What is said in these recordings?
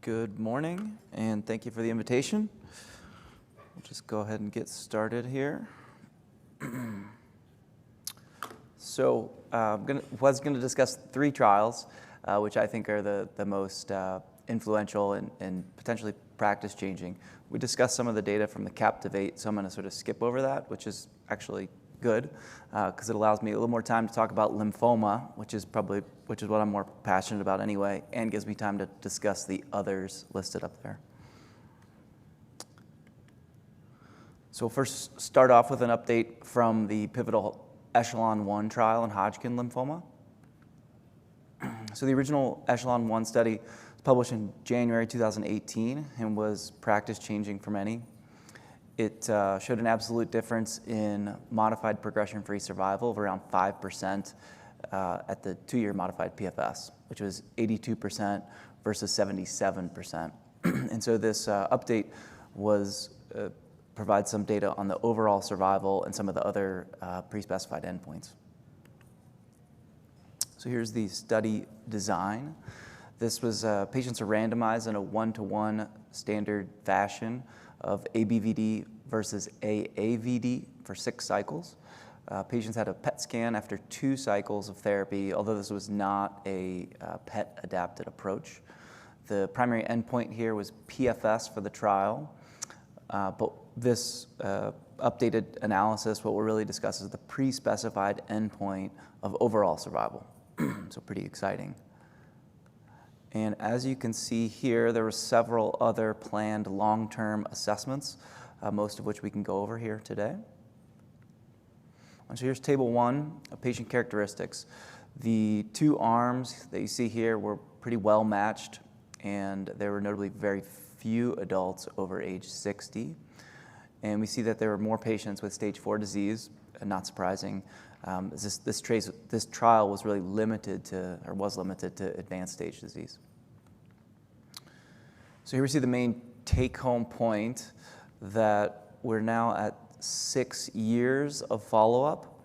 Good morning, and thank you for the invitation. We'll just go ahead and get started here. So I was going to discuss three trials, which I think are the most influential and potentially practice-changing. We discussed some of the data from the Captivate, so I'm going to sort of skip over that, which is actually good because it allows me a little more time to talk about lymphoma, which is what I'm more passionate about anyway, and gives me time to discuss the others listed up there. So we'll first start off with an update from the pivotal Echelon 1 trial in Hodgkin lymphoma. So the original Echelon 1 study was published in January 2018 and was practice-changing for many. It showed an absolute difference in modified progression-free survival of around 5% at the 2-year modified PFS, which was 82% versus 77%. And so this update provides some data on the overall survival and some of the other pre-specified endpoints. So here's the study design. This was patients are randomized in a 1-to-1 standard fashion of ABVD versus AAVD for 6 cycles. Patients had a PET scan after 2 cycles of therapy, although this was not a PET-adapted approach. The primary endpoint here was PFS for the trial, but this updated analysis, what we'll really discuss is the pre-specified endpoint of overall survival, so pretty exciting. And as you can see here, there were several other planned long-term assessments, most of which we can go over here today. And so here's table 1 of patient characteristics. The 2 arms that you see here were pretty well matched, and there were notably very few adults over age 60. And we see that there were more patients with stage 4 disease, not surprising. This trial was really limited to advanced stage disease. So here we see the main take-home point that we're now at 6 years of follow-up,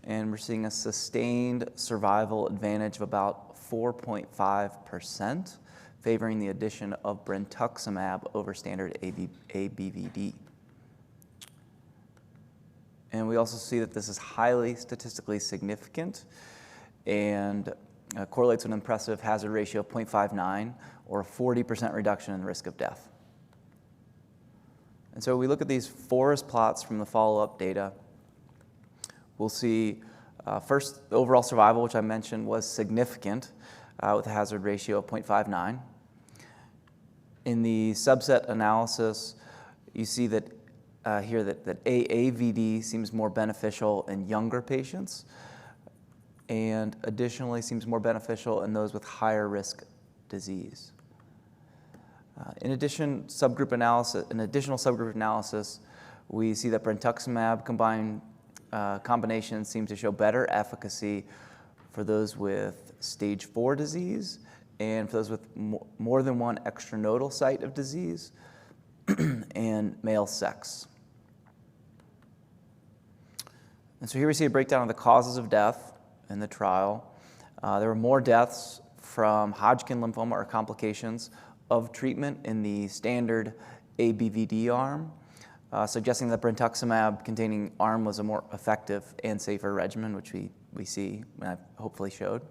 and we're seeing a sustained survival advantage of about 4.5%, favoring the addition of brentuximab over standard ABVD. And we also see that this is highly statistically significant and correlates with an impressive hazard ratio of 0.59 or a 40% reduction in the risk of death. And so we look at these forest plots from the follow-up data. We'll see first the overall survival, which I mentioned was significant with a hazard ratio of 0.59. In the subset analysis, you see that here that AAVD seems more beneficial in younger patients, and additionally seems more beneficial in those with higher risk disease. In additional subgroup analysis, we see that brentuximab combination seems to show better efficacy for those with stage 4 disease and for those with more than one extranodal site of disease and male sex. And so here we see a breakdown of the causes of death in the trial. There were more deaths from Hodgkin lymphoma or complications of treatment in the standard ABVD arm, suggesting that brentuximab-containing arm was a more effective and safer regimen, which we see and I hopefully showed.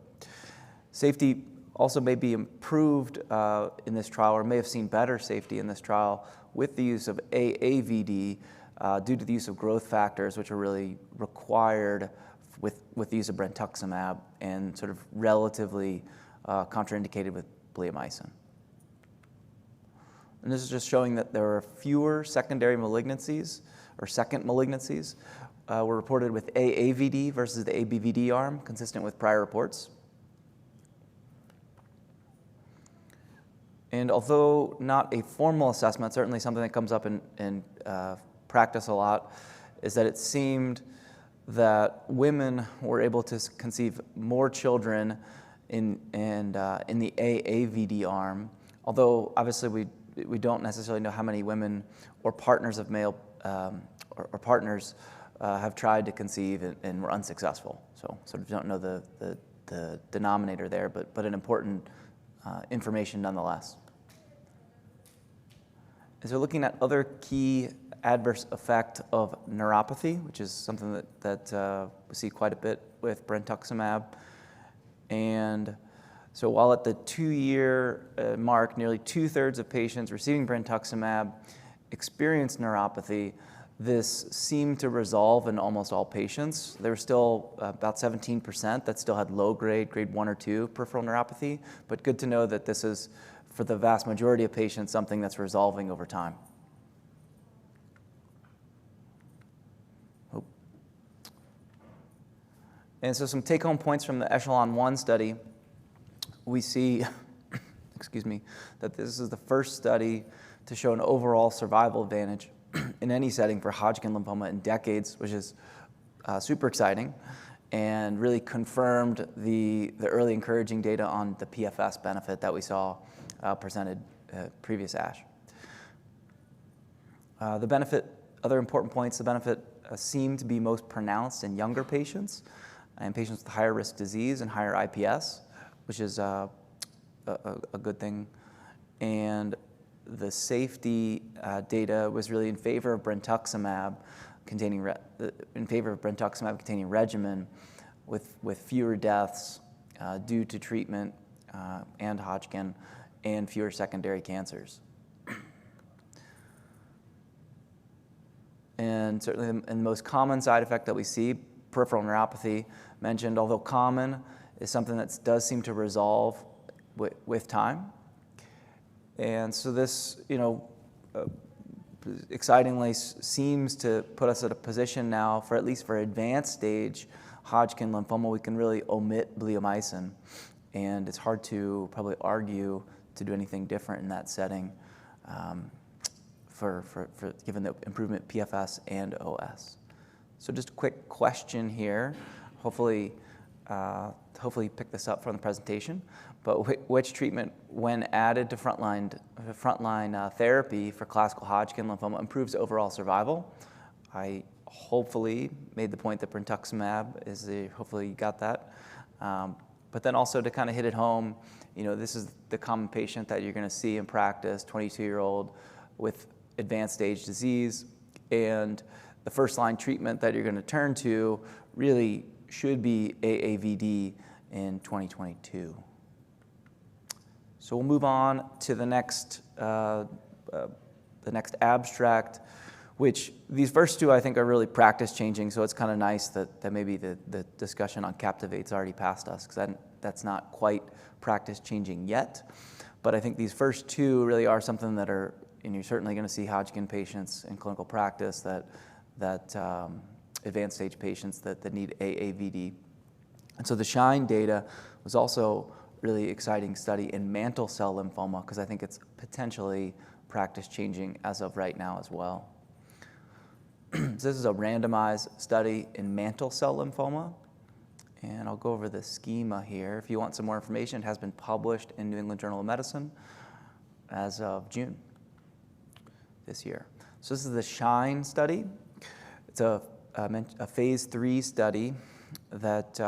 Safety also may be improved in this trial, or may have seen better safety in this trial with the use of AAVD due to the use of growth factors, which are really required with the use of brentuximab and sort of relatively contraindicated with bleomycin. And this is just showing that there are fewer secondary malignancies, or second malignancies, were reported with AAVD versus the ABVD arm, consistent with prior reports. And although not a formal assessment, certainly something that comes up in practice a lot, is that it seemed that women were able to conceive more children in the AAVD arm, although obviously we don't necessarily know how many women or partners of male or partners have tried to conceive and were unsuccessful. So sort of don't know the denominator there, but an important information nonetheless. is we're looking at other key adverse effect of neuropathy, which is something that we see quite a bit with brentuximab. And so while at the 2-year mark, nearly 2/3 of patients receiving brentuximab experienced neuropathy, this seemed to resolve in almost all patients. There were still about 17% that still had low-grade, grade 1 or 2 peripheral neuropathy, but good to know that this is, for the vast majority of patients, something that's resolving over time. Oh. And so some take-home points from the Echelon 1 study. We see, excuse me, that this is the first study to show an overall survival advantage in any setting for Hodgkin lymphoma in decades, which is super exciting, and really confirmed the early encouraging data on the PFS benefit that we saw presented previous ASH. The benefit, other important points, the benefit seemed to be most pronounced in younger patients and patients with higher risk disease and higher IPS, which is a good thing. And the safety data was really in favor of brentuximab containing regimen with fewer deaths due to treatment and Hodgkin and fewer secondary cancers. And certainly the most common side effect that we see, peripheral neuropathy, mentioned, although common, is something that does seem to resolve with time. And so this, excitingly seems to put us at a position now for, at least for advanced stage Hodgkin lymphoma, we can really omit bleomycin. And it's hard to probably argue to do anything different in that setting given the improvement PFS and OS. So just a quick question here. Hopefully you pick this up from the presentation. But which treatment, when added to frontline therapy for classical Hodgkin lymphoma, improves overall survival? I hopefully made the point that brentuximab hopefully you got that. But then also to kind of hit it home, this is the common patient that you're going to see in practice, 22-year-old with advanced stage disease, and the first-line treatment that you're going to turn to really should be AAVD in 2022. So we'll move on to the next abstract, which these first two I think are really practice changing. So it's kind of nice that maybe the discussion on Captivate's already passed us, because that's not quite practice changing yet. But I think these first two really are something that are, and you're certainly going to see Hodgkin patients in clinical practice that advanced stage patients that need AAVD. And so the SHINE data was also really exciting study in mantle cell lymphoma, because I think it's potentially practice changing as of right now as well. So this is a randomized study in mantle cell lymphoma, and I'll go over the schema here. If you want some more information, it has been published in New England Journal of Medicine as of June this year. So this is the SHINE study. It's a phase 3 study that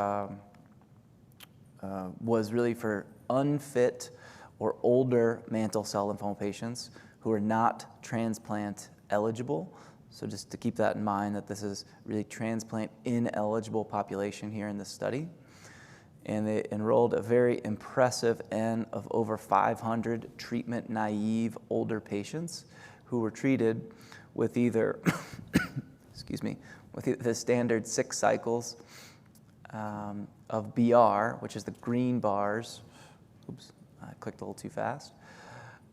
was really for unfit or older mantle cell lymphoma patients who are not transplant eligible. So just to keep that in mind, that this is really transplant ineligible population here in this study. And they enrolled a very impressive N of over 500 treatment naive older patients who were treated with either, with the standard 6 cycles of BR, which is the green bars. Oops, I clicked a little too fast.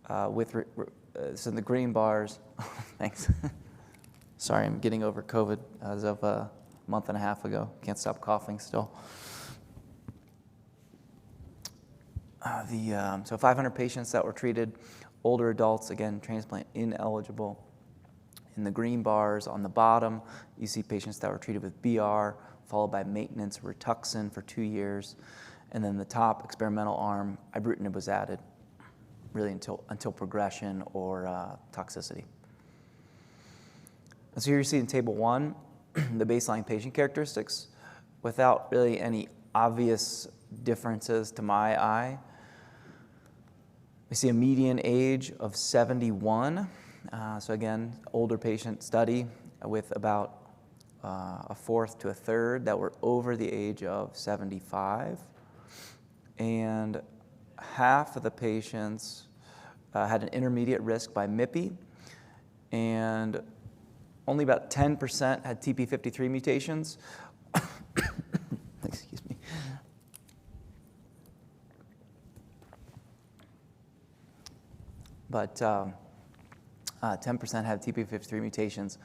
So the green bars, thanks. Sorry, I'm getting over COVID as of a month and a half ago. Can't stop coughing still. So 500 patients that were treated, older adults, again, transplant ineligible. In the green bars on the bottom, you see patients that were treated with BR, followed by maintenance Rituxan for 2 years. And then the top experimental arm, ibrutinib was added, really until progression or toxicity. And so here you see in table 1, the baseline patient characteristics, without really any obvious differences to my eye. We see a median age of 71 So again, older patient study with about a fourth to a third that were over the age of 75. And half of the patients had an intermediate risk by MIPI, and only about 10% had TP53 mutations. Excuse me. But 10% had TP53 mutations,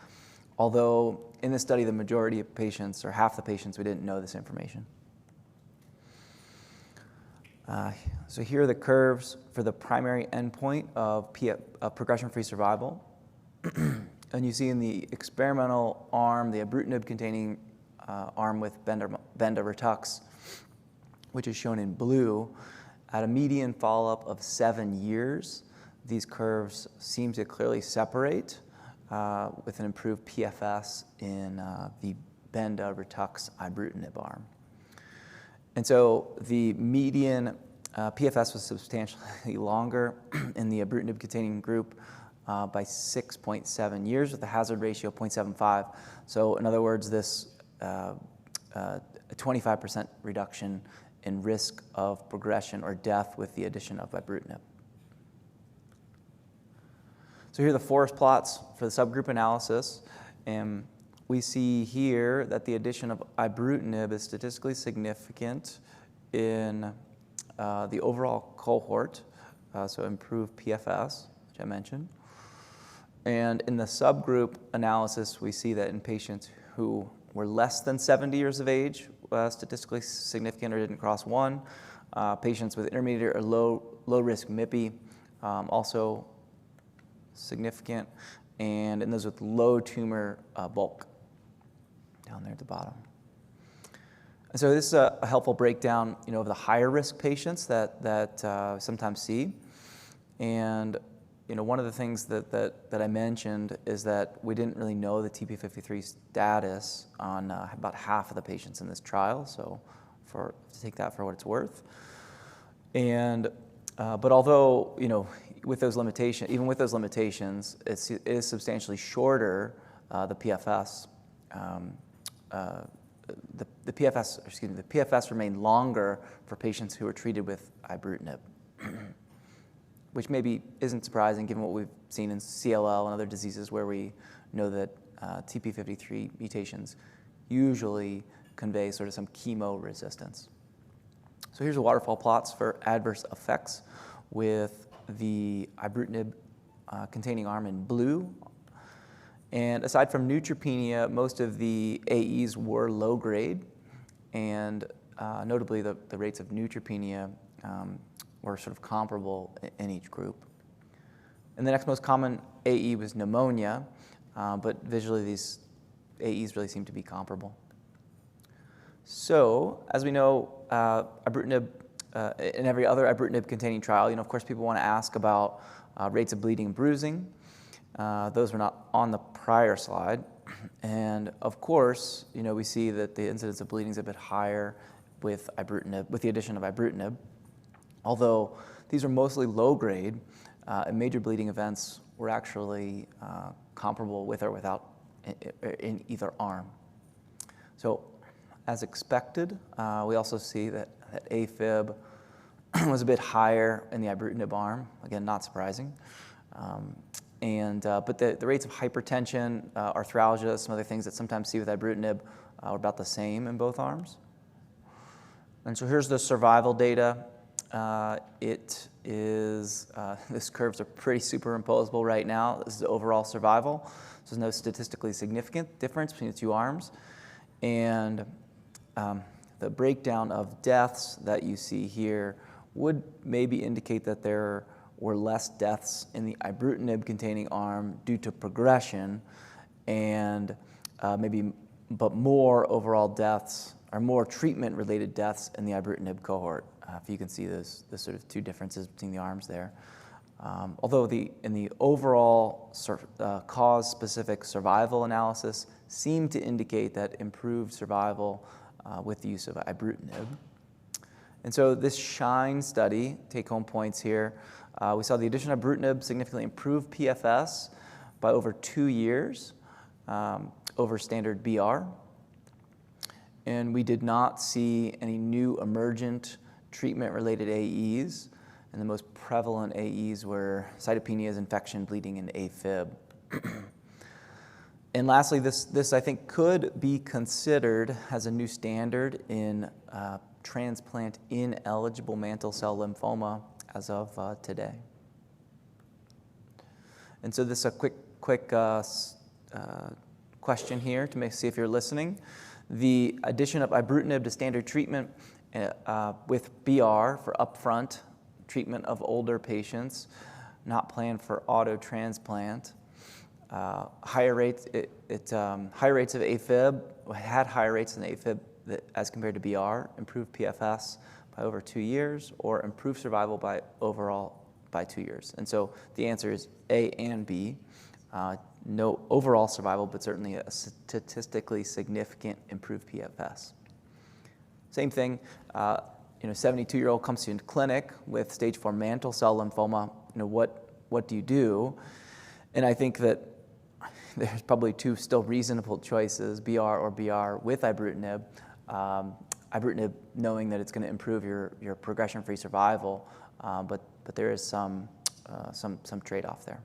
although in this study, the majority of patients, or half the patients, we didn't know this information. So here are the curves for the primary endpoint of progression-free survival. And you see in the experimental arm, the ibrutinib-containing arm with benda-rtux, which is shown in blue, at a median follow-up of 7 years, these curves seem to clearly separate with an improved PFS in the benda-rtux ibrutinib arm. And so the median PFS was substantially longer in the ibrutinib-containing group by 6.7 years with a hazard ratio of 0.75. So in other words, this a 25% reduction in risk of progression or death with the addition of ibrutinib. So here are the forest plots for the subgroup analysis. And we see here that the addition of ibrutinib is statistically significant in the overall cohort, so improved PFS, which I mentioned. And in the subgroup analysis, we see that in patients who were less than 70 years of age, statistically significant or didn't cross 1, patients with intermediate or low-risk MIPI, also significant, and in those with low tumor bulk, down there at the bottom. And so this is a helpful breakdown, of the higher risk patients that sometimes see. And one of the things that I mentioned is that we didn't really know the TP53 status on about half of the patients in this trial. So to take that for what it's worth. And but although with those limitations, even with those limitations, it is substantially shorter the PFS. The PFS remained longer for patients who were treated with ibrutinib, which maybe isn't surprising given what we've seen in CLL and other diseases where we know that TP53 mutations usually convey sort of some chemo resistance. So here's the waterfall plots for adverse effects with the ibrutinib containing arm in blue. And aside from neutropenia, most of the AEs were low grade, and notably the rates of neutropenia were sort of comparable in each group. And the next most common AE was pneumonia, but visually these AEs really seem to be comparable. So, as we know, ibrutinib, in every other ibrutinib-containing trial, of course, people want to ask about rates of bleeding and bruising. Those were not on the prior slide. And of course, we see that the incidence of bleeding is a bit higher with ibrutinib, with the addition of ibrutinib. Although these are mostly low grade, and major bleeding events were actually comparable with or without in either arm. So, as expected, we also see that AFib was a bit higher in the ibrutinib arm. Again, not surprising. But the rates of hypertension, arthralgia, some other things that sometimes see with ibrutinib are about the same in both arms. And so here's the survival data. It is, these curves are pretty superimposable right now. This is the overall survival. So there's no statistically significant difference between the two arms. And the breakdown of deaths that you see here would maybe indicate that there were less deaths in the ibrutinib-containing arm due to progression, and but more overall deaths, or more treatment-related deaths in the ibrutinib cohort. If you can see those sort of two differences between the arms there. Although in the overall cause-specific survival analysis seemed to indicate that improved survival with the use of ibrutinib. And so this SHINE study, take-home points here, we saw the addition of ibrutinib significantly improved PFS by over 2 years over standard BR. And we did not see any new emergent treatment-related AEs, and the most prevalent AEs were cytopenias, infection, bleeding, and AFib. And lastly, this I think could be considered as a new standard in transplant ineligible mantle cell lymphoma as of today. And so this is a quick question here to see if you're listening. The addition of ibrutinib to standard treatment with BR for upfront treatment of older patients, not planned for auto transplant. Higher rates of AFib, had higher rates in AFib as compared to BR, improved PFS by over 2 years, or improved survival by overall by 2 years. And so the answer is A and B. No overall survival, but certainly a statistically significant improved PFS. Same thing, 72-year-old comes to you in clinic with stage 4 mantle cell lymphoma. What do you do? And I think that there's probably 2 still reasonable choices, BR or BR with ibrutinib. Ibrutinib, knowing that it's going to improve your progression-free survival, but there is some trade-off there.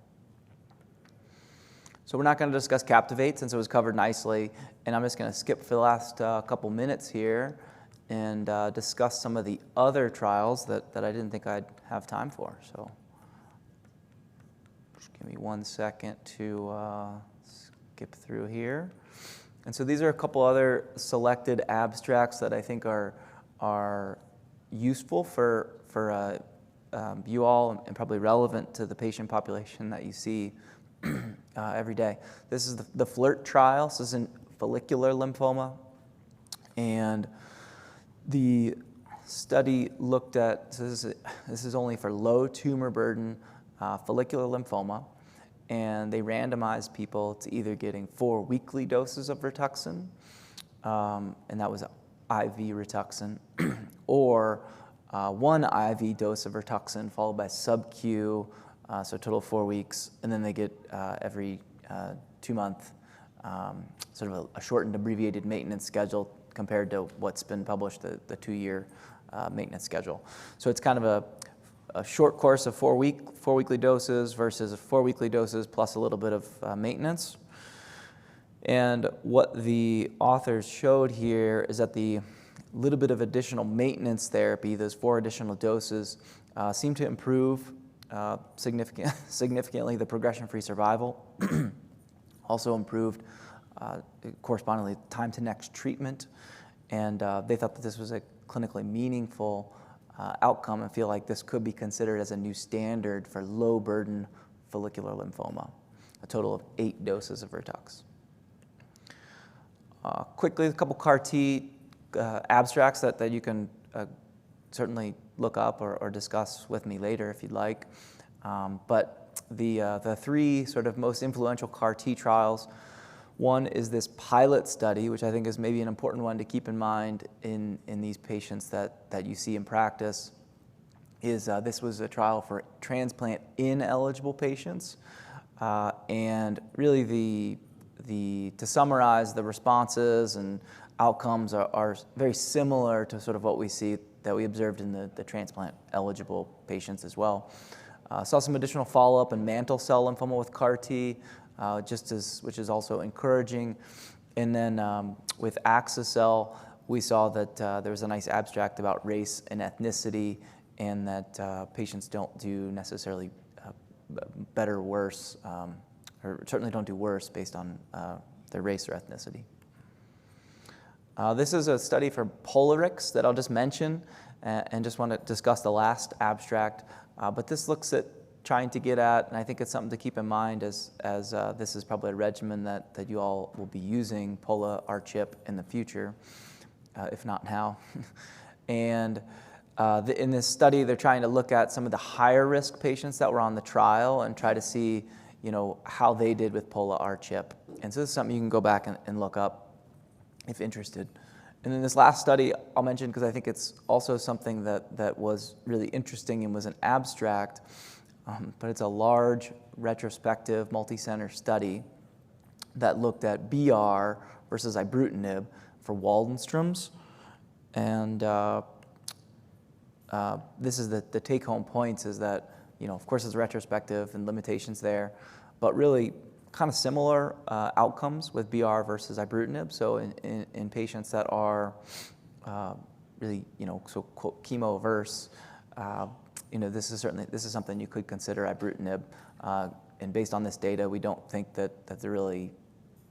So we're not going to discuss Captivate since it was covered nicely, and I'm just going to skip for the last couple minutes here and discuss some of the other trials that I didn't think I'd have time for. So just give me 1 second to skip through here. And so these are a couple other selected abstracts that I think are useful for you all and probably relevant to the patient population that you see every day. This is the FLIRT trial. So this is in follicular lymphoma. And the study looked at, so this is only for low tumor burden follicular lymphoma. And they randomized people to either getting 4 weekly doses of Rituxan, and that was IV Rituxan, or 1 IV dose of Rituxan followed by sub-Q, so a total of 4 weeks, and then they get every 2 month, sort of a shortened abbreviated maintenance schedule compared to what's been published, the 2-year maintenance schedule. So it's kind of a short course of 4 weekly doses versus 4 weekly doses plus a little bit of maintenance. And what the authors showed here is that the little bit of additional maintenance therapy, those 4 additional doses, seem to improve significantly the progression-free survival. Also improved correspondingly time to next treatment. And they thought that this was a clinically meaningful outcome and feel like this could be considered as a new standard for low burden follicular lymphoma, a total of 8 doses of Ritux. Quickly, a couple CAR-T abstracts that you can certainly look up or discuss with me later if you'd like. But the 3 sort of most influential CAR-T trials, one is this pilot study, which I think is maybe an important one to keep in mind in these patients that you see in practice, is this was a trial for transplant ineligible patients. And really to summarize, the responses and outcomes are very similar to sort of what we see that we observed in the transplant eligible patients as well. Saw some additional follow-up in mantle cell lymphoma with CAR-T, which is also encouraging. And then with axicell, we saw that there was a nice abstract about race and ethnicity, and that patients don't do necessarily better or worse, or certainly don't do worse based on their race or ethnicity. This is a study for Polarix that I'll just mention, and just want to discuss the last abstract. But this looks at trying to get at, and I think it's something to keep in mind as this is probably a regimen that you all will be using, Pola-R-CHP, in the future, if not now. And in this study, they're trying to look at some of the higher risk patients that were on the trial and try to see, how they did with Pola-R-CHP. And so this is something you can go back and look up if interested. And then this last study I'll mention because I think it's also something that was really interesting and was an abstract. but it's a large retrospective multi-center study that looked at BR versus ibrutinib for Waldenstrom's. And this is the take-home points is that, of course it's retrospective and limitations there, but really kind of similar outcomes with BR versus ibrutinib. So in patients that are really, so quote, chemo-averse, this is something you could consider ibrutinib. And based on this data, we don't think that there really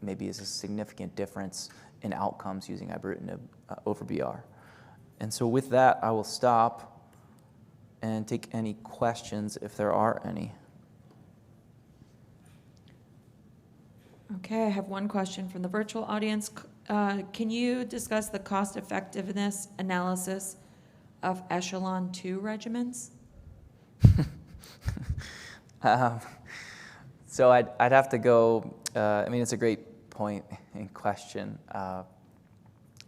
maybe is a significant difference in outcomes using ibrutinib over BR. And so with that, I will stop and take any questions if there are any. Okay, I have one question from the virtual audience. Can you discuss the cost-effectiveness analysis of Echelon 2 regimens? So I'd have to go, it's a great point in question.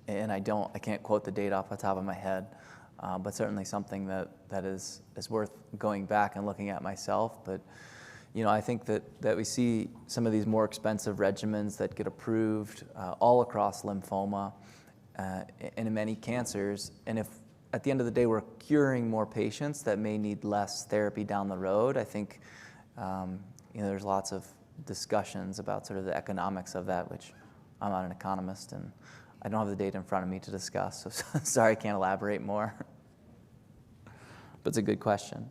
And I can't quote the data off the top of my head, but certainly something that is worth going back and looking at myself. But I think that we see some of these more expensive regimens that get approved all across lymphoma and in many cancers. And if at the end of the day we're curing more patients that may need less therapy down the road, I think there's lots of discussions about sort of the economics of that, which I'm not an economist and I don't have the data in front of me to discuss, so sorry I can't elaborate more. But it's a good question.